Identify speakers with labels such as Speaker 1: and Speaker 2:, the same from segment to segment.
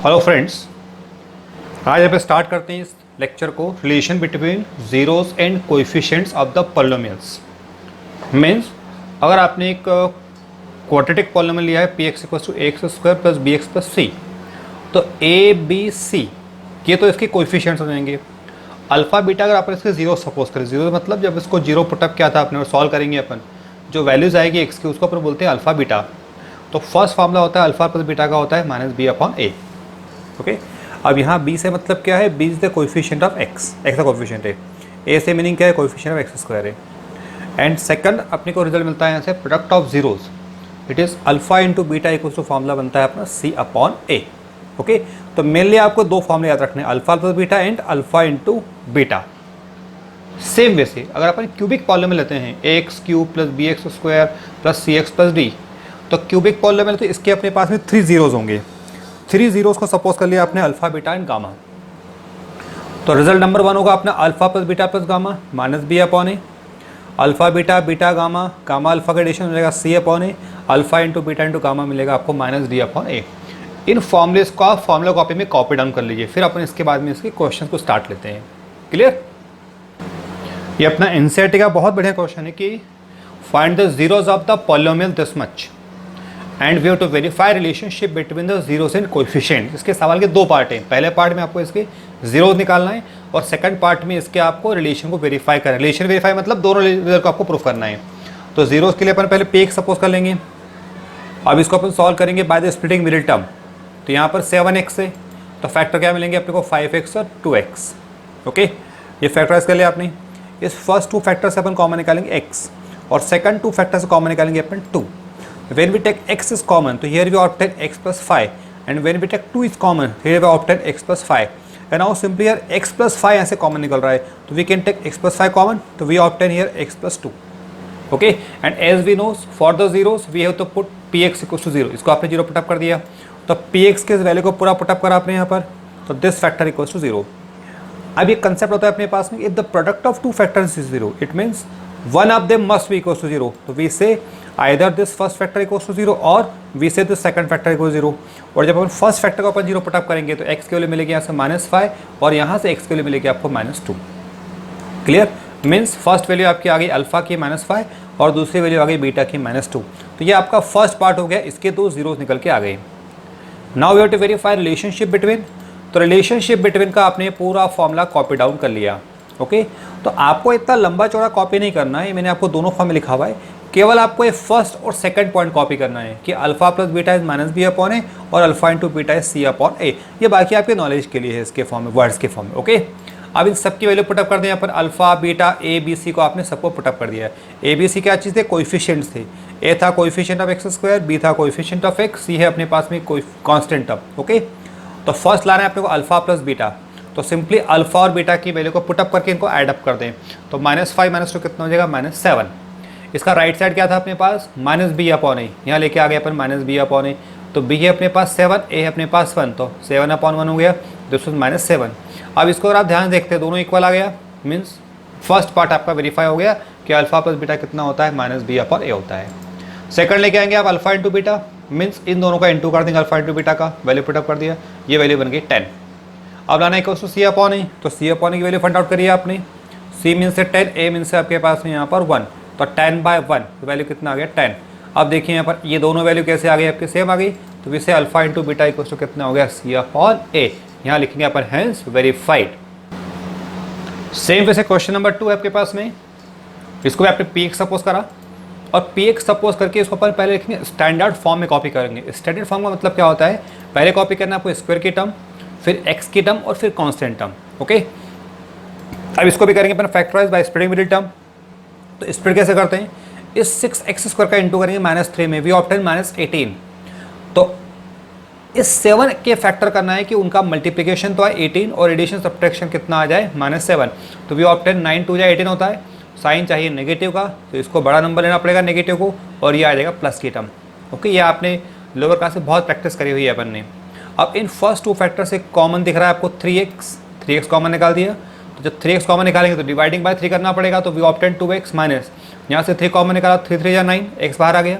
Speaker 1: Hello friends, आज आप start करते हैं इस लेक्चर को relation between zeros and coefficients of the polynomials. Means अगर आपने एक क्वाड्रेटिक पॉलिनोमियल लिया है p x equal to a x square plus b x plus c, तो ए बी सी ये तो इसके कोएफिशिएंट्स हो जाएंगे। अल्फा बीटा अगर आप इसके जीरो सपोज करें, जीरो मतलब जब इसको जीरो पुटअप किया था आपने और सॉल्व करेंगे अपन, जो वैल्यूज़ आएगी एक्स की उसको अपन बोलते हैं अल्फा बीटा। तो फर्स्ट फार्मूला होता है अल्फा प्लस बीटा का होता है माइनस बी अपॉन ए। ओके, अब यहाँ बी से मतलब क्या है, B is the coefficient of x, x का कोएफिशिएंट है। ए से मीनिंग क्या है, कोएफिशिएंट ऑफ एक्स स्क्वायर है। एंड सेकंड अपने को रिजल्ट मिलता है यहाँ से product of zeros, it is alpha into beta equal to formula बनता है अपना सी अपॉन ए। ओके, तो मेनली आपको दो फार्मूले याद रखने हैं, alpha plus beta and alpha into beta. Same way से अगर अपन क्यूबिक पॉलिनोमियल लेते हैं a x cube plus b x square plus c x plus d, तो क्यूबिक पॉलिनोमियल तो इसके अपने पास में 3 जीरोस होंगे। 3 जीरोस को सपोज कर लिया आपने अल्फा बीटा एंड गामा, तो रिजल्ट नंबर 1 होगा अपना alpha plus beta plus gamma minus B upon a. Alpha beta beta gamma, gamma alpha का एडिशन मिलेगा c upon a, alpha into beta into gamma मिलेगा आपको माइनस डी अपॉन ए। इन formulas को आप formula copy में copy down कर लीजिए, फिर अपन इसके बाद में इसके क्वेश्चन को स्टार्ट लेते हैं। क्लियर? ये अपना एनसीईआरटी का बहुत बढ़िया क्वेश्चन है कि find the zeros of the polynomial this much and we have to verify relationship between the zeros and coefficient. इसके सवाल के 2 पार्ट हैं, पहले पार्ट में आपको इसके जीरोस निकालना है और सेकंड पार्ट में इसके आपको रिलेशन को वेरीफाई करना है। रिलेशन वेरीफाई मतलब दोनों रिजल्ट को आपको प्रूफ करना है। तो जीरोस के लिए अपन पहले पे सपोज कर लेंगे। अब इसको अपन सॉल्व करेंगे by the splitting middle term. तो यहाँ पर 7x है, तो फैक्टर क्या मिलेंगे अपने को 5x और 2x। ओके, ये फैक्टराइज कर लिया आपने। इस फर्स्ट 2 फैक्टर से अपन कॉमन निकालेंगे x और सेकंड 2 फैक्टर से कॉमन निकालेंगे अपन 2। When we take x is common, तो here we obtain x plus 5, and when we take 2 is common, here we obtain x plus 5. And now simply here x plus 5 यहाँ से common निकल रहा है, तो we can take x plus 5 common, तो we obtain here x plus 2. Okay, and as we know for the zeros we have to put px equals to 0. इसको आपने 0 put up कर दिया, तो px के वैल्यू को पूरा पुटअप करा आपने यहाँ पर, तो दिस फैक्टर इक्वल्स टू 0. अब ये कंसेप्ट होता है अपने पास में, if the product of 2 factors is 0, it means one of them must be equals to 0. तो we say either this first factor equals to 0 और we say this second factor equals to 0. और जब अपन first factor को अपन 0 put up करेंगे तो x के value मिलेगी यहाँ से -5 और यहाँ से x के वैल्यू मिलेगी आपको -2. क्लियर? मीन्स फर्स्ट वैल्यू आपकी आ गई अल्फा की -5 और दूसरी वैल्यू आ गई बीटा की -2. तो ये आपका फर्स्ट पार्ट हो गया, इसके 2 जीरोस निकल के आ गए। Now we have to verify relationship between. तो रिलेशनशिप बिटवीन का आपने पूरा फॉर्मूला कॉपी डाउन कर लिया। ओके, तो आपको इतना लंबा चौड़ा कॉपी नहीं करना है, मैंने आपको दोनों फॉर्म में लिखा हुआ है, केवल आपको ये फर्स्ट और सेकंड पॉइंट कॉपी करना है कि alpha plus beta is minus B upon a और alpha into beta is c upon a. ये बाकी आपके नॉलेज के लिए है, इसके फॉर्म में, वर्ड्स के फॉर्म में। ओके, अब इन सबकी वैल्यू पुटअप कर दें यहाँ पर, alpha beta A B C को आपने सबको पुटअप कर दिया है। ए बी सी क्या चीज़ थे, कोएफिशिएंट्स थे। ए था coefficient of x square, B था कोएफिशिएंट ऑफ एक्स, सी है अपने पास में कोई कांस्टेंट ऑफ। ओके, तो फर्स्ट लाना है अपने को अल्फा प्लस बीटा, तो सिंपली अल्फा और बीटा की वैल्यू को पुटअप करके इनको ऐड अप कर दें, तो -5 -2 कितना हो जाएगा, -7। इसका राइट साइड क्या था अपने पास, माइनस बी अपॉन ए, यहाँ लेके आ गए अपन माइनस बी अपॉन ए, तो बी है अपने पास 7, ए है अपने पास 1, तो 7 अपॉन 1 हो गया, दिस वाज -7। अब इसको अगर आप ध्यान देखते हैं दोनों इक्वल आ गया, मीन्स फर्स्ट पार्ट आपका वेरीफाई हो गया कि अल्फा प्लस बीटा कितना होता है, -b अपॉन ए होता है। सेकंड लेके आएंगे आप alpha into beta, means in दोनों का इंटू कर देंगे, अल्फा इंटू बीटा का वैल्यू पुटअप कर दिया, ये वैल्यू बन गई 10। अब लाना इक्वल्स टू सी अपॉन ए, तो सी अपॉन ए की वैल्यू फाइंड आउट करिए आपने। सी मीन से 10, ए मीन से आपके पास में यहाँ पर 1, तो 10/1 तो वैल्यू कितना आ गया, 10। अब देखिए यहाँ पर ये दोनों वैल्यू कैसे आ गई आपके, सेम आ गई, तो वैसे alpha into beta equals to कितना हो गया, सी अपॉन ए। यहाँ लिखेंगे अपन हेंस वेरीफाइड। सेम वैसे क्वेश्चन नंबर 2 है आपके पास में, इसको भी आपने पी एक्स सपोज करा और पी एक्स सपोज करके इसको अपन पहले लिखेंगे स्टैंडर्ड फॉर्म में कॉपी करेंगे। स्टैंडर्ड फॉर्म का मतलब क्या होता है, पहले कॉपी करना आपको स्क्वायर की टर्म, फिर x की टर्म और फिर कांस्टेंट टर्म। ओके, अब इसको भी करेंगे अपन factorise by splitting middle term. तो स्प्लिट कैसे करते हैं, इस 6x स्क्वायर का इंटू करेंगे -3 में, वी ऑब्टेन -18। तो इस 7 के फैक्टर करना है कि उनका मल्टीप्लिकेशन तो है 18 और एडिशन सब्ट्रैक्शन कितना आ जाए, -7, तो वी ऑब्टेन 9 2 जाए 18 होता है। साइन चाहिए नेगेटिव का, तो इसको बड़ा नंबर लेना पड़ेगा नेगेटिव को, और ये आ जाएगा प्लस की टर्म। ओके, ये आपने लोअर क्लास से बहुत प्रैक्टिस करी हुई है अपन ने। अब इन फर्स्ट 2 फैक्टर से कॉमन दिख रहा है आपको 3x कॉमन निकाल दिया, तो जब 3x कॉमन निकालेंगे तो डिवाइडिंग बाय 3 करना पड़ेगा, तो वी ऑब्टेन 2x माइनस, यहाँ से 3 कॉमन निकाला, 3 3 या 9, x बाहर आ गया।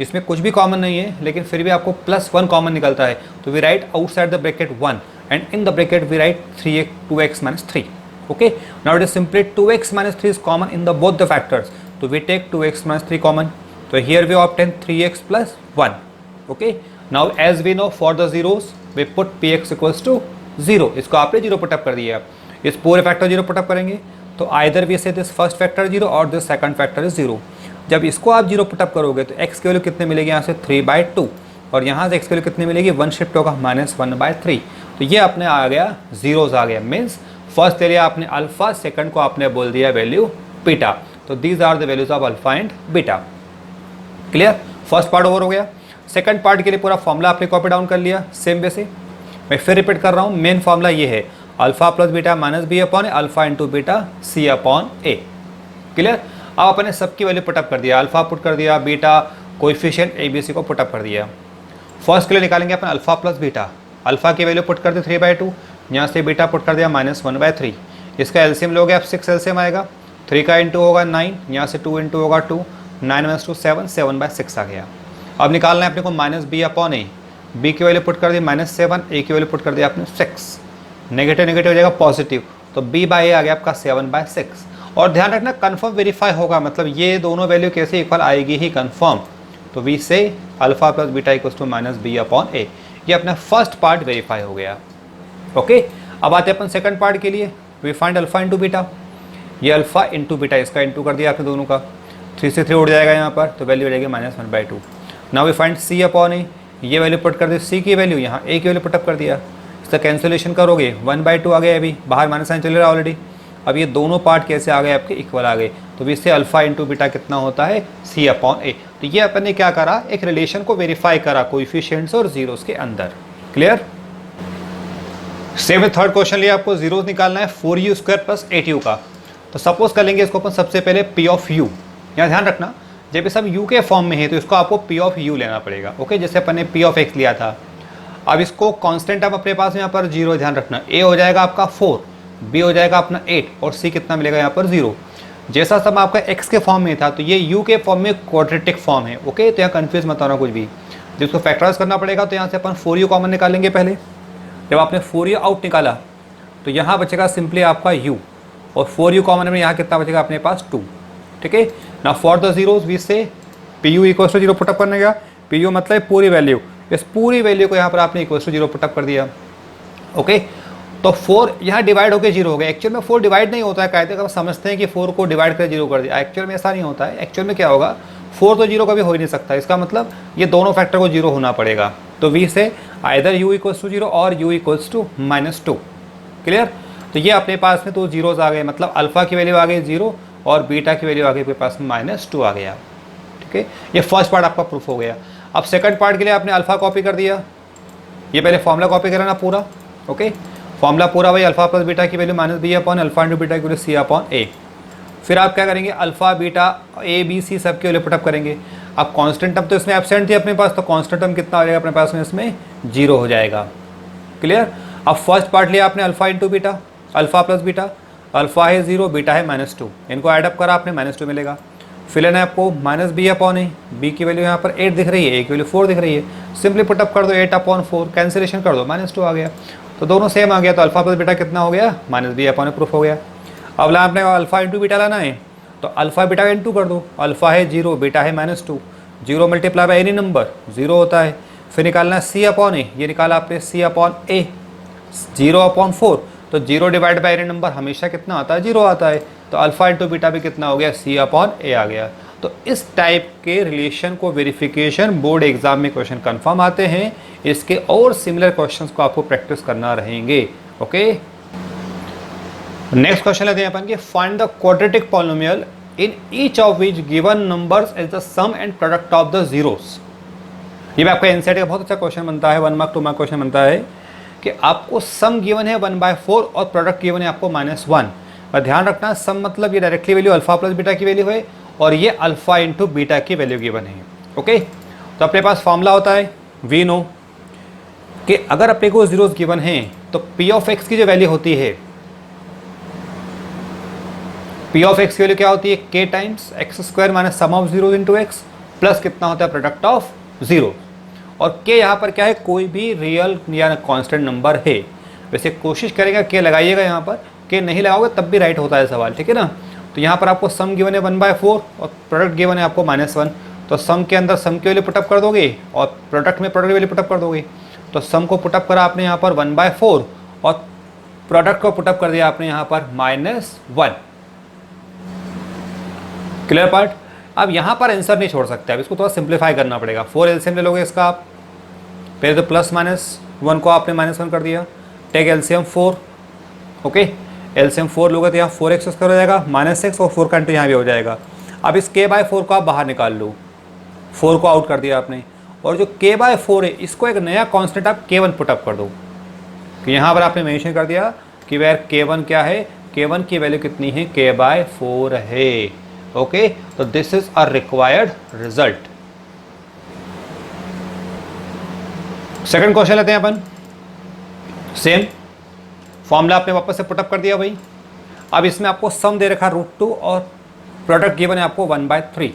Speaker 1: इसमें कुछ भी कॉमन नहीं है, लेकिन फिर भी आपको +1 कॉमन निकलता है, तो we write outside the bracket 1 and in the bracket we write 2x minus 3. Okay, now it is simply 2x minus 3 is common in the both the factors, so we take 2x minus 3 common, so here we obtain 3x plus 1. Okay, now as we know for the zeros we put px equals to 0. इसको आपने 0 put up कर दिया, इस पूरे factor 0 put up करेंगे तो either we से this first factor 0 और दिस सेकंड फैक्टर इज 0. जब इसको आप 0 पुटअप करोगे तो x की वैल्यू कितने मिलेगी, यहाँ से 3/2 और यहाँ से x की वैल्यू कितनी मिलेगी, 1 शिफ्ट होगा -1/3. तो ये अपने आ गया जीरोस आ गया, मीन्स फर्स्ट ले लिया आपने अल्फा, सेकंड को आपने बोल दिया वैल्यू बीटा. तो these are the values of alpha and beta. Clear, first part over हो गया. सेकंड पार्ट के लिए पूरा फॉर्मूला आपने कॉपी डाउन कर लिया सेम वे से. मैं फिर रिपीट कर रहा हूँ, मेन फॉर्मूला ये है alpha plus beta minus B upon alpha into beta c upon a. Clear, अब अपने सबकी वैल्यू पुटअप कर दिया, अल्फा पुट कर दिया, beta coefficient A B C को पुटअप कर दिया. फर्स्ट के लिए निकालेंगे अपन अल्फा प्लस बीटा. अल्फा की वैल्यू पुट कर दी 3/2, यहाँ से बीटा पुट कर दिया -1/3. इसका एलसीएम लोगे आप 6 एलसीएम आएगा, 3 का इंटू होगा 9, यहाँ से 2 इंटू होगा 2, 9 - 2 7, 7/6 आ गया. अब निकालना है अपने को माइनस बी अपॉन ए. बी की वैल्यू पुट कर दी -7, ए की वैल्यू पुट कर दिया आपने 6. नेगेटिव नेगेटिव हो जाएगा पॉजिटिव, तो बी बाई ए आ गया आपका 7/6. और ध्यान रखना कन्फर्म वेरीफाई होगा, मतलब ये दोनों वैल्यू कैसे इक्वल आएगी ही कन्फर्म. तो we say alpha plus beta equals to minus B upon a. ये अपना फर्स्ट पार्ट वेरीफाई हो गया. ओके, अब आते हैं अपन सेकंड पार्ट के लिए. We find alpha into beta. ये अल्फा इंटू बीटा, इसका इंटू कर दिया आपने दोनों का, 3 से 3 उड़ जाएगा यहाँ पर, तो वैल्यू हो जाएगी -1/2. Now we find c upon a. ये वैल्यू पुट कर दी, सी की वैल्यू यहाँ ए की वैल्यू पुटअप कर दिया. इसका कैंसिलेशन करोगे 1/2 आ गया, अभी बाहर माइनस साइन चल रहा है ऑलरेडी. अब ये दोनों पार्ट कैसे आ गए आपके, इक्वल आ गए. तो इससे अल्फा इंटू बीटा कितना होता है, सी अपॉन ए. तो ये अपन ने क्या करा, एक रिलेशन को वेरीफाई करा कोएफिशिएंट्स और जीरोस के अंदर. क्लियर. सेम थर्ड क्वेश्चन लिया, आपको जीरोस निकालना है 4u² प्लस 8u का. तो सपोज कर लेंगे इसको अपन सबसे पहले p ऑफ u. यहाँ ध्यान रखना जब ये सब u के फॉर्म में है तो इसको आपको p ऑफ u लेना पड़ेगा. ओके, जैसे अपन ने p ऑफ x लिया था. अब इसको कांस्टेंट आप अपने पास यहाँ पर 0, ध्यान रखना. a हो जाएगा आपका 4, b हो जाएगा अपना 8 और c कितना मिलेगा यहाँ पर 0. जैसा सब आपका x के फॉर्म में था तो ये u के फॉर्म में क्वाड्रेटिक फॉर्म है. ओके, तो यहाँ कन्फ्यूज मत होना कुछ भी. जिसको फैक्टराइज करना पड़ेगा तो यहाँ से अपन 4u कॉमन निकालेंगे पहले. जब आपने 4u आउट निकाला तो यहाँ बचेगा सिंपली आपका u, और 4u कॉमन में यहाँ कितना बचेगा अपने पास 2. ठीक है ना. फॉर द जीरोस वी से pu इक्वल्स टू 0 पुटअप करने का. pu मतलब पूरी वैल्यू, इस पूरी वैल्यू को यहाँ पर आपने इक्वल्स टू 0 पुटअप कर दिया. ओके, तो 4 यहाँ डिवाइड होकर 0 हो गया. एक्चुअल में 4 डिवाइड नहीं होता है, कहते हैं समझते हैं कि 4 को डिवाइड कर 0 कर दिया. एक्चुअल में ऐसा नहीं होता है. एक्चुअल में क्या होगा, 4 तो 0 कभी हो ही नहीं सकता. इसका मतलब ये दोनों फैक्टर को 0 होना पड़ेगा. तो वी से आइदर u इक्वल्स टू 0 और u इक्वल्स टू -2. क्लियर. तो ये अपने पास में तो जीरोस आ गए, मतलब अल्फा की वैल्यू आ गई 0 और बीटा की वैल्यू आ गई आपके पास -2 आ गया. ठीक है, ये फर्स्ट पार्ट आपका प्रूफ हो गया. अब सेकंड पार्ट के लिए आपने अल्फा कॉपी कर दिया. ये पहले फॉर्मूला कॉपी करा ना पूरा. ओके, फॉर्मूला पूरा भाई अल्फा प्लस बीटा की value -b upon alpha into beta की वैल्यू c अपॉन a. फिर आप क्या करेंगे, alpha beta a b c सब की वैल्यू पुटअप करेंगे. अब कांस्टेंट टर्म तो इसमें एब्सेंट थी अपने पास, तो कांस्टेंट टर्म कितना आ जाएगा अपने पास में, इसमें 0 हो जाएगा. क्लियर. अब फर्स्ट पार्ट लिया आपने alpha into beta, alpha plus beta. Alpha है 0, बीटा है -2, इनको एडअप करा आपने -2 मिलेगा. फिर लेना है आपको -b अपॉन ए. बी की वैल्यू यहाँ पर 8 दिख रही है, ए की वैल्यू 4 दिख रही है. सिंपली पुटअप कर दो 8 अपॉन 4, कैंसिलेशन कर दो -2 आ गया. तो दोनों सेम आ गया. तो अल्फा प्लस बीटा कितना हो गया, -b अपॉन ए प्रूफ हो गया. अब ला आपने अल्फा इंटू बीटा लाना है तो अल्फा बीटा का इंटू कर दो. अल्फा है 0, बीटा है -2, 0 मल्टीप्लाई बाय एनी नंबर 0 होता है. फिर निकालना है c अपॉन ए. ये निकाला आपने c अपॉन ए, 0 अपॉन 4, तो 0 डिवाइड बाय एनी नंबर हमेशा कितना आता है, 0 आता है. तो अल्फा इंटू बीटा भी कितना हो गया, c अपॉन ए आ गया. तो इस टाइप के रिलेशन को वेरिफिकेशन बोर्ड एग्जाम में क्वेश्चन कंफर्म आते हैं. इसके और सिमिलर क्वेश्चंस को आपको प्रैक्टिस करना रहेंगे. ओके, नेक्स्ट क्वेश्चन लेते हैं अपन के. Find the quadratic polynomial in each of which given numbers is the sum and product of the zeros. ये भी आपका एनसीईआरटी का बहुत अच्छा क्वेश्चन बनता है, 1 मार्क 2 मार्क क्वेश्चन बनता है कि आपको सम गिवन है 1/4 और प्रोडक्ट गिवन है आपको -1. और ध्यान रखना सम मतलब ये directly value alpha plus beta की वैल्यू है और ये अल्फा इंटू बीटा की वैल्यू गिवन है. ओके, तो अपने पास फॉर्मूला होता है, वी नो कि अगर अपने को जीरोस गिवन है तो p ऑफ x की जो वैल्यू होती है, p ऑफ x की वैल्यू क्या होती है, k times x² minus sum of zeros into x. Plus कितना होता है प्रोडक्ट ऑफ जीरो, और के यहाँ पर क्या है, कोई भी रियल या कांस्टेंट नंबर है। वैसे कोशिश करेगा के लगाइएगा, यहाँ पर के नहीं लगाओगे तब भी राइट होता है सवाल, ठीक है ना। तो यहाँ पर आपको सम गिवन है 1/4 और प्रोडक्ट गिवन है आपको -1, तो सम के अंदर सम की वैल्यू पुटअप कर दोगे और प्रोडक्ट में प्रोडक्ट की वैल्यू पुटअप कर दोगे। तो सम को पुटअप करा आपने यहाँ पर 1/4 और प्रोडक्ट को पुटअप कर दिया आपने यहाँ पर -1। Clear part. अब यहाँ पर आंसर नहीं छोड़ सकते, अब इसको थोड़ा सिंप्लीफाई करना पड़ेगा। 4 एलसीएम ले लोगे इसका आप, पहले तो +-1 को आपने -1 कर दिया, टेक एलसीएम 4, ओके। एलसीएम 4 लोगे तो यहाँ 4x हो जाएगा -6 और 4 का इंटू यहाँ भी हो जाएगा। अब इस k/4 को आप बाहर निकाल लो, 4 को आउट कर दिया आपने, और जो k/4 है इसको एक नया कांस्टेंट आप k1 पुटअप कर दो। तो यहाँ पर आपने मेंशन कर दिया कि वेयर k1 क्या है, k1 की वैल्यू कितनी है, k/4 है, ओके। तो this is a required result. Second question लेते हैं अपन, सेम फॉर्मूला आपने वापस से पुटअप कर दिया भाई। अब इसमें आपको सम दे रखा √2 और प्रोडक्ट गिवन है आपको 1/3,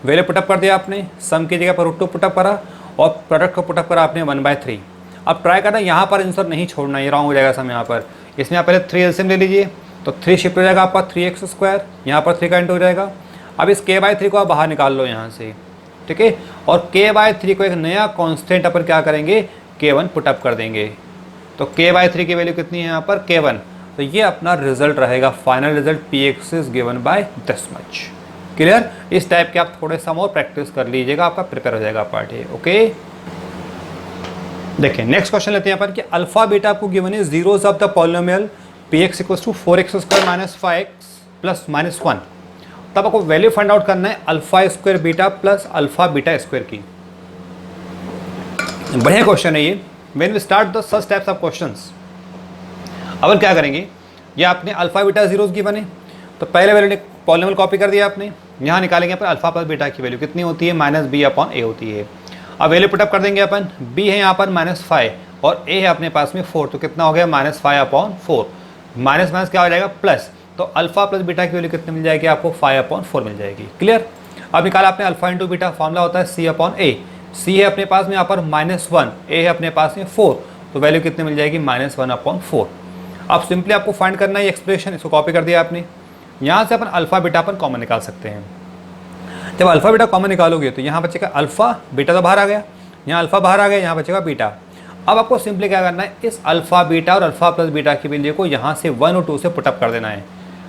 Speaker 1: वैल्यू पुटअप कर दिया आपने, सम की जगह पर √2 पुटअप करा और प्रोडक्ट को पुटअप करा आपने 1/3। अब ट्राई करना यहाँ पर आंसर नहीं छोड़ना, ये रॉन्ग हो जाएगा सम यहाँ पर। इसमें आप पहले 3 एलसीएम ले लीजिए, तो 3 शिफ्ट हो जाएगा आपका 3x², यहाँ पर 3 का इंटू हो जाएगा। अब इस k/3 को आप बाहर निकाल लो यहाँ से, ठीक है, और k/3 को एक नया कांस्टेंट अपन क्या करेंगे, k1 पुटअप कर देंगे। तो k/3 की वैल्यू कितनी है यहाँ पर, k1। तो ये अपना रिजल्ट रहेगा, final result px is given by this much. Clear. इस टाइप के आप थोड़े सम और प्रैक्टिस कर लीजिएगा, आपका प्रिपेयर हो जाएगा पार्ट ये, ओके। देखिए नेक्स्ट क्वेश्चन लेते हैं अपन कि अल्फा बीटा आपको गिवन है zeros of the polynomial px = 4x² - 5x + -1। तब आपको वैल्यू फाइंड आउट करना है α² बीटा प्लस α β² की। बढ़िया क्वेश्चन है ये। When we start the such types of questions, अब क्या करेंगे, ये आपने अल्फा बीटा जीरोस गिवन है, तो पहले वैल्यू पॉलिनोमियल कॉपी कर दिया आपने, यहाँ निकालेंगे अपन अल्फा प्लस बीटा की वैल्यू कितनी होती है, -b/a होती है। अब वैल्यू पुटअप कर देंगे अपन, b है यहाँ पर -5 और a है अपने पास में 4, तो कितना हो गया -5/4, माइनस क्या हो जाएगा प्लस, तो अल्फा प्लस बीटा की वैल्यू कितनी मिल जाएगी आपको 5/4 मिल जाएगी। क्लियर। अब निकाला आपने अल्फा इंटू बीटा, फॉर्मूला होता है c/a, c है अपने पास में यहाँ पर -1, a है अपने पास में 4, तो वैल्यू कितनी मिल जाएगी -1/4। अब सिंपली आपको फाइंड करना है एक्सप्रेशन, इसको कॉपी कर दिया आपने, यहाँ से अपन अल्फा बीटा अपन कॉमन निकाल सकते हैं। जब अल्फा बीटा कॉमन निकालोगे तो यहाँ बचेगा अल्फा, बीटा तो बाहर आ गया, यहाँ अल्फा बाहर आ गया, यहाँ बचेगा बीटा। अब आपको सिंपली क्या करना है, इस अल्फा बीटा और अल्फा प्लस बीटा की वैल्यू को यहाँ से 1 और 2 से पुटअप कर देना है।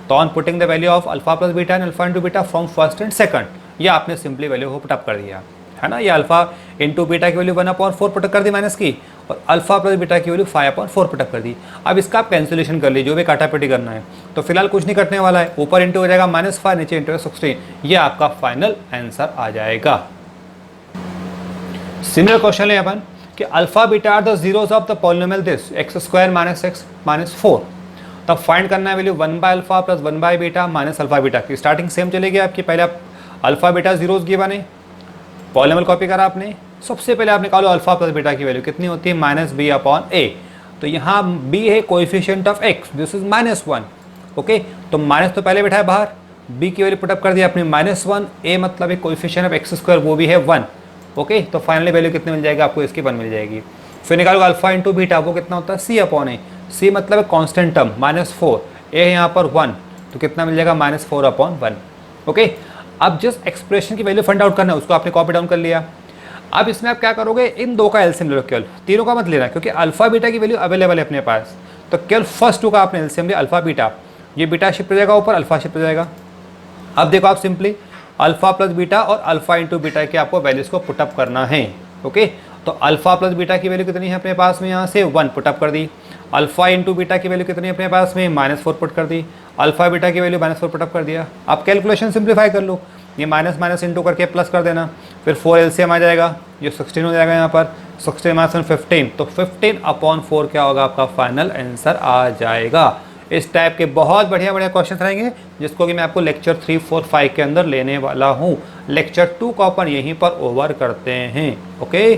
Speaker 1: तो on putting the value of alpha plus beta and alpha into beta from first and second, ये आपने सिंपली वैल्यू को पुटअप कर दिया है ना। ये अल्फा इंटू बीटा की वैल्यू 1/4 पुटअप कर दी माइनस की, और अल्फा प्लस बीटा की वैल्यू 5/4 पुटअप कर दी। अब इसका आप कैंसिलेशन कर लीजिए, जो भी काटापीटी करना है। तो फिलहाल कुछ नहीं कटने वाला है, ऊपर इंटू हो जाएगा -5, नीचे इंटू 16, ये आपका फाइनल आंसर आ जाएगा। सिमिलर क्वेश्चन है अपन कि alpha beta are the zeros of the polynomial this x² - x - 4। तब फाइंड करना है value 1/α plus 1/β minus alpha beta की। स्टार्टिंग सेम चलेगी आपकी, पहले आप अल्फा बीटा जीरोस गिवन है, पॉलिनोमियल कॉपी करा आपने, सबसे पहले आप निकालो अल्फा प्लस बीटा की वैल्यू कितनी होती है -b/a। तो यहाँ b है coefficient of x, this is -1, okay. तो माइनस तो पहले बैठा है बाहर, b की वैल्यू पुटअप कर दिया आपने -1, a मतलब है कोएफिशिएंट ऑफ x², वो भी है 1, ओके। तो फाइनली वैल्यू कितनी मिल जाएगी आपको, इसकी 1 मिल जाएगी। फिर निकालो अल्फा इंटू बीटा, वो कितना होता है c/a, c मतलब है कांस्टेंट टर्म -4, a है यहाँ पर 1, तो कितना मिल जाएगा -4/1, ओके। अब जिस एक्सप्रेशन की वैल्यू फाइंड आउट करना है उसको आपने कॉपी डाउन कर लिया। अब इसमें आप क्या करोगे, इन दो का एलसीएम ले लो केवल, तीनों का मत लेना, क्योंकि अल्फा बीटा की वैल्यू अवेलेबल है अपने पास। तो केवल फर्स्ट 2 का आपने एलसीएम लिया, अल्फा बीटा, ये बीटा शिफ्ट हो जाएगा ऊपर, अल्फा शिफ्ट हो जाएगा। अब देखो आप सिंपली अल्फा प्लस बीटा और अल्फा इंटू बीटा की आपको वैल्यूज को पुटअप करना है, ओके। तो अल्फा प्लस बीटा की वैल्यू कितनी है अपने पास में, यहाँ से 1 पुटअप कर दी। अल्फा इंटू बीटा की वैल्यू कितनी है अपने पास में, -4 पुट कर दी। अल्फा बीटा की वैल्यू -4 पुटअप कर दिया। आप कैलकुलेशन सिंप्लीफाई कर लो, ये माइनस माइनस इंटू करके प्लस कर देना, फिर 4 एलसीएम आ जाएगा, ये 16 हो जाएगा यहाँ पर, 16 - 15, तो 15/4 क्या होगा आपका फाइनल आंसर आ जाएगा। इस टाइप के बहुत बढ़िया बढ़िया क्वेश्चन रहेंगे, जिसको कि मैं आपको लेक्चर 3, 4, 5 के अंदर लेने वाला हूँ। लेक्चर 2 को अपन यहीं पर ओवर करते हैं, ओके।